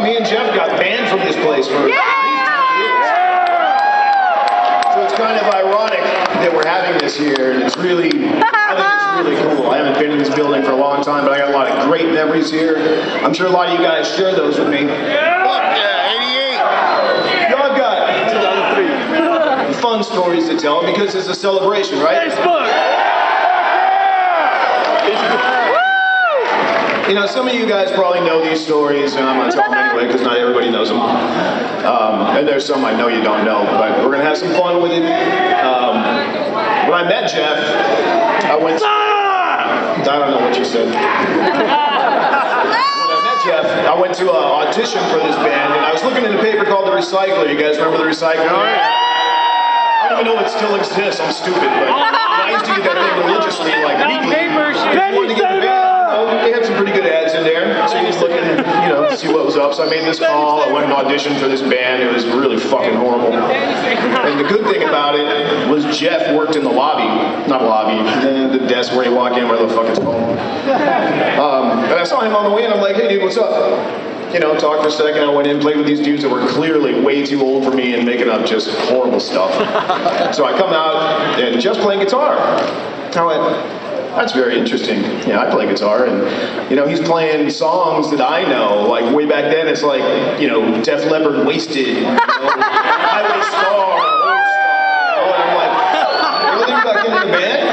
me and Jeff got banned from this place for at least 20 years. So it's kind of ironic that we're having this here, and it's really, I think it's really cool. I haven't been in this building for a long time, but I got a lot of great memories here. I'm sure a lot of you guys share those with me. Y'all got fun stories to tell because it's a celebration, right? Facebook! You know, some of you guys probably know these stories, and I'm going to tell them anyway because not everybody knows them. And there's some I know you don't know, but we're going to have some fun with it. When I met Jeff, I went to... I don't know what you said. When I met Jeff, I went to an audition for this band, and I was looking in a paper called The Recycler. You guys remember The Recycler? I don't even know if it still exists. I'm stupid, but I used to get that thing religiously, like weekly. If you wanted to get the band, they had some pretty good ads in there, so you just looking, to see what was up. So I made this call. I went and auditioned for this band. It was really fucking horrible. And the good thing about it was Jeff worked in the lobby, not lobby, the desk where you walk in, where the fuck it's called. And I saw him on the way, and I'm like, hey dude, what's up? Talked for a second. I went in, played with these dudes that were clearly way too old for me and making up just horrible stuff. So I come out, and Jeff's playing guitar. I went, that's very interesting. Yeah, I play guitar, and he's playing songs that I know. Like way back then, it's like Def Leppard, Wasted, Highway Star, Old Star. And I'm like, really back into the band?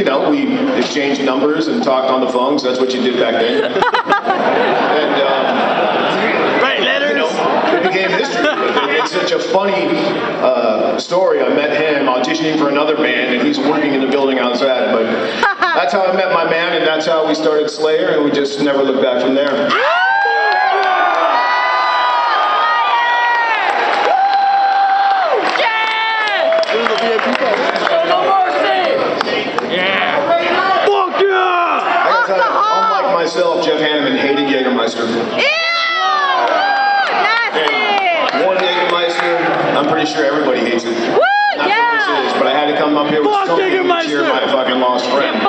And we exchanged numbers and talked on the phone, because that's what you did back then. And right, letters. It became history. It's such a funny story. I met him auditioning for another band, and he's working in the building outside. But that's how I met my man, and that's how we started Slayer, and we just never looked back from there. Unlike myself, Jeff Hanneman hated Jägermeister. One Jägermeister, I'm pretty sure everybody hates it. Not what this is, but I had to come up here with something to cheer my fucking lost friend.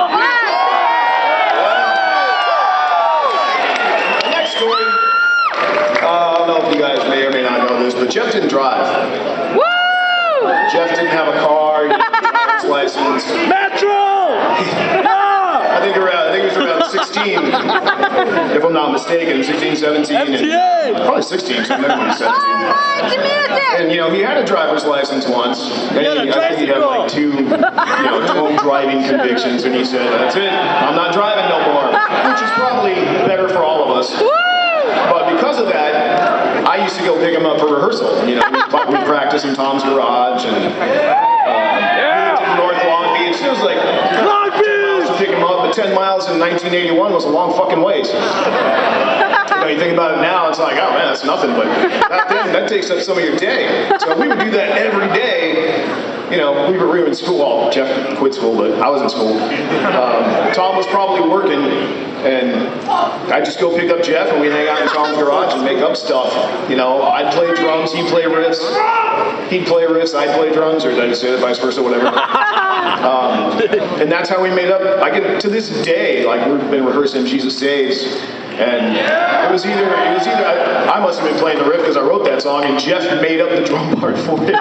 The next story, I don't know if you guys may or may not know this, but Jeff didn't drive. Jeff didn't have a car, he didn't have a driver's license. Metro! I think he was around 16, if I'm not mistaken, 16, 17, and probably 16, so maybe 17. And he had a driver's license once, and I think he had like 2, home driving convictions, and he said, that's it, I'm not driving no more, which is probably better for all of us. But because of that, I used to go pick him up for rehearsal. We'd practice in Tom's garage, and we went to North Long Beach. It was like 10 miles to pick him up, but 10 miles in 1981 was a long fucking ways. You think about it now, it's like, oh man, that's nothing, but back then, that takes up some of your day. So we would do that every day. We were in school. Well, Jeff quit school, but I was in school. Tom was probably working, and I'd just go pick up Jeff, and we'd hang out in Tom's garage and make up stuff. I'd play drums, he'd play riffs. He'd play riffs, I'd play drums, or did I just say that, vice versa, whatever. And that's how we made up. To this day, like we've been rehearsing Jesus Saves, and it was either I must have been playing the riff because I wrote that song, and Jeff made up the drum part for it,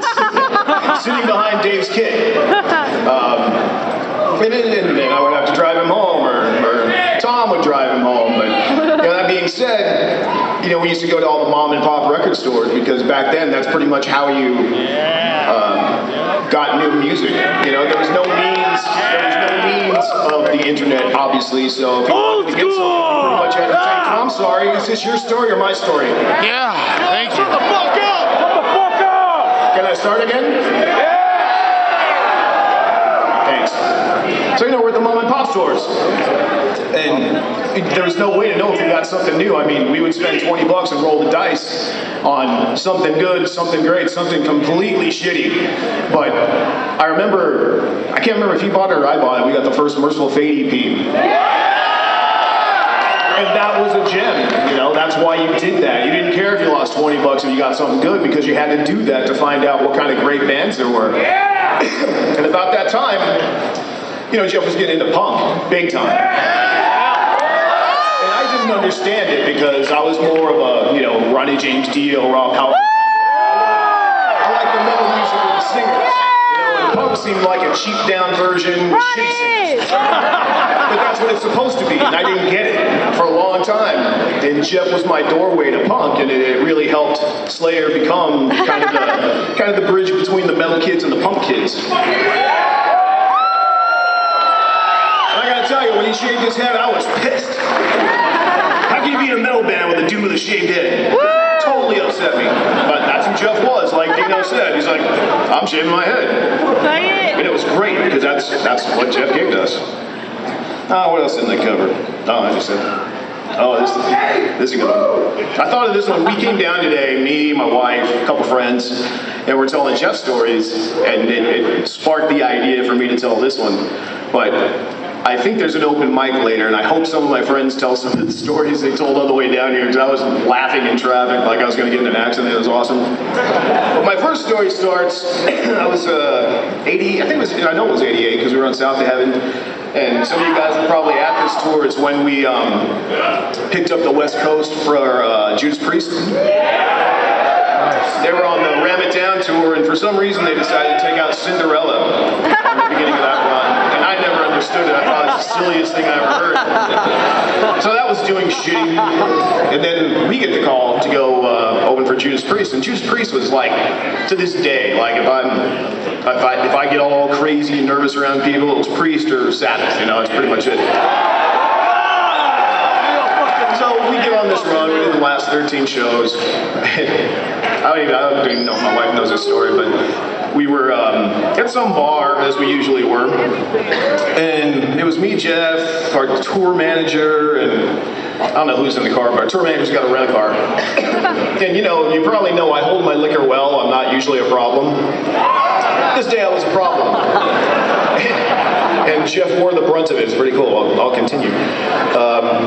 sitting behind Dave's kit. And then I would have to drive him home, or Tom would drive him home. But that being said, we used to go to all the mom and pop record stores, because back then that's pretty much how you got new music. There was no means of the internet, obviously. So if you wanted to get something, you pretty much had to say, I'm sorry, is this your story or my story? Yeah, thank you. Shut the fuck up! Shut the fuck up! Can I start again? Yeah! Thanks. So we're at the mom and pop stores, and there was no way to know if we got something new. I mean, we would spend $20 and roll the dice on something good, something great, something completely shitty. But I can't remember if you bought it or I bought it. We got the first Merciful Fate EP. And that was a gem, that's why you did that. You didn't care if you lost $20 if you got something good, because you had to do that to find out what kind of great bands there were. And about that time, Jeff was getting into punk, big time. And I didn't didn't understand it because I was more of a, you know, Ronnie James Dio, raw power. I like the metal music with the singers. You know, and punk seemed like a cheap down version with shitty singers. But that's what it's supposed to be, and I didn't get it for a long time. And Jeff was my doorway to punk, and it really helped Slayer become kind of the bridge between the metal kids and the punk kids. And I gotta tell you, when he shaved his head, I was pissed. How can you be in a metal band with a dude with a shaved head? Totally upset me. But that's who Jeff was, like Dino said. He's like, I'm shaving my head. And it was great, because that's what Jeff gave to us. What else didn't they cover? Oh, I just said, this is a good one. I thought of this one. We came down today, me, my wife, a couple friends, and we're telling Jeff stories, and it sparked the idea for me to tell this one. But I think there's an open mic later, and I hope some of my friends tell some of the stories they told on the way down here, because I was laughing in traffic like I was going to get in an accident. It was awesome. But my first story starts, I was 80, I know it was 88, because we were on South to Heaven. And some of you guys are probably at this tour. It's when we picked up the West Coast for Judas Priest. They were on the Ram It Down tour, and for some reason they decided to take out Cinderella at the beginning of that run. And I never understood it. I thought it was the silliest thing I ever heard. So that was doing shitty. And then we get the call to go open for Judas Priest. And Judas Priest was like, to this day, like if I get all crazy and nervous around people, it's Priest or Sabbath, you know, it's pretty much it. So we get on this run, we did the last 13 shows. I don't even know if my wife knows this story, but we were at some bar, as we usually were, and it was me, Jeff, our tour manager, and I don't know who's in the car, but our tour manager's got to rent a car. And you know, you probably know I hold my liquor well, I'm not usually a problem. This day I was a problem. And Jeff wore the brunt of it. It's pretty cool. I'll continue.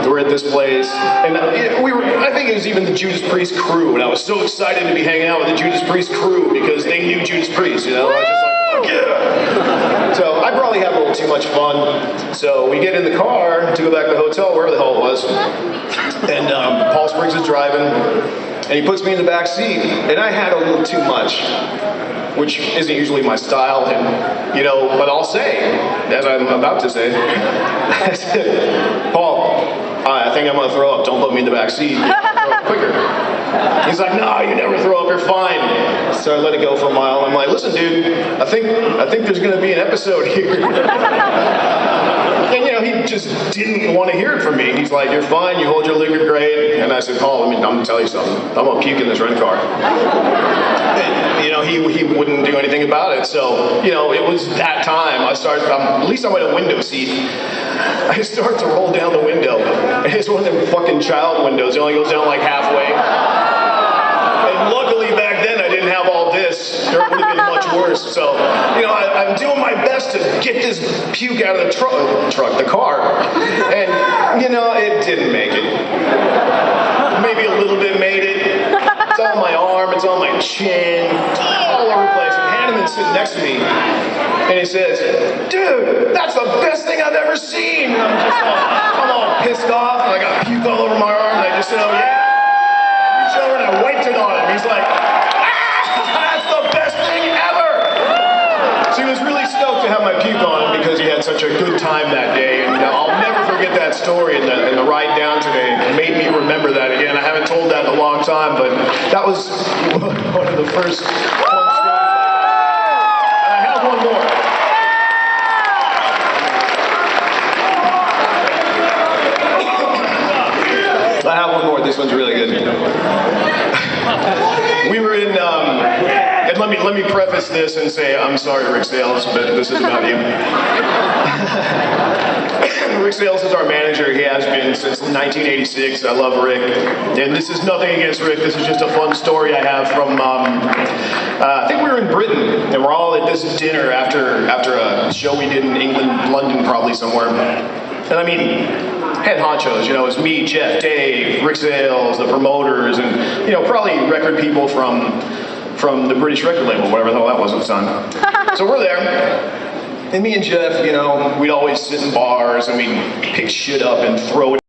We're at this place, and I think it was even the Judas Priest crew, and I was so excited to be hanging out with the Judas Priest crew because they knew Judas Priest, you know? I was just like, fuck yeah! So I probably had a little too much fun. So we get in the car to go back to the hotel, wherever the hell it was, and Paul Spriggs is driving, and he puts me in the back seat, and I had a little too much, which isn't usually my style, and you know, but I'll say, as I'm about to say, I said, Paul, I think I'm gonna throw up. Don't put me in the back seat. Throw up quicker. He's like, no, you never throw up. You're fine. So I let it go for a mile. I'm like, listen, dude, I think there's gonna be an episode here. And you know, he just didn't want to hear it from me. He's like, you're fine, you hold your liquor great. And I said, Paul, I'm gonna tell you something. I'm gonna puke in this rent car. And, you know, he wouldn't do anything about it. So, you know, it was that time. I started, at least I'm in a window seat. I start to roll down the window. And it's one of them fucking child windows. It only goes down like halfway. And luckily back then I didn't have all this, or it would have been much worse. So, you know, I'm doing my best to get this puke out of the the car. And, you know, it didn't make it. Maybe a little bit made it. It's on my arm, it's on my chin, all over the place. And Hanneman's sitting next to me, and he says, dude, that's the best thing I've ever seen. And I'm all pissed off, and I got puke all over my arm, and I just said, oh yeah. Reached over and I wiped it on him. He's like, that's the best thing ever. So he was really stoked to have my puke on him because he had such a good time that day. And I'll never forget that story and the ride down today. It made me remember that again. I haven't told that in a long time, but that was one of the first fun stories. And I have one more. I have one more. This one's really good. We were in, and let me preface this and say, I'm sorry, Rick Sales, but this is about you. Rick Sales is our manager. He has been since 1986. I love Rick. And this is nothing against Rick. This is just a fun story I have from, I think we were in Britain, and we're all at this dinner after a show we did in England, London, probably somewhere. And I mean, head honchos, you know, it's me, Jeff, Dave, Rick Sales, the promoters, and, you know, probably record people from the British record label, whatever the hell that was at the time. So we're there, and me and Jeff, you know, we'd always sit in bars and we'd pick shit up and throw it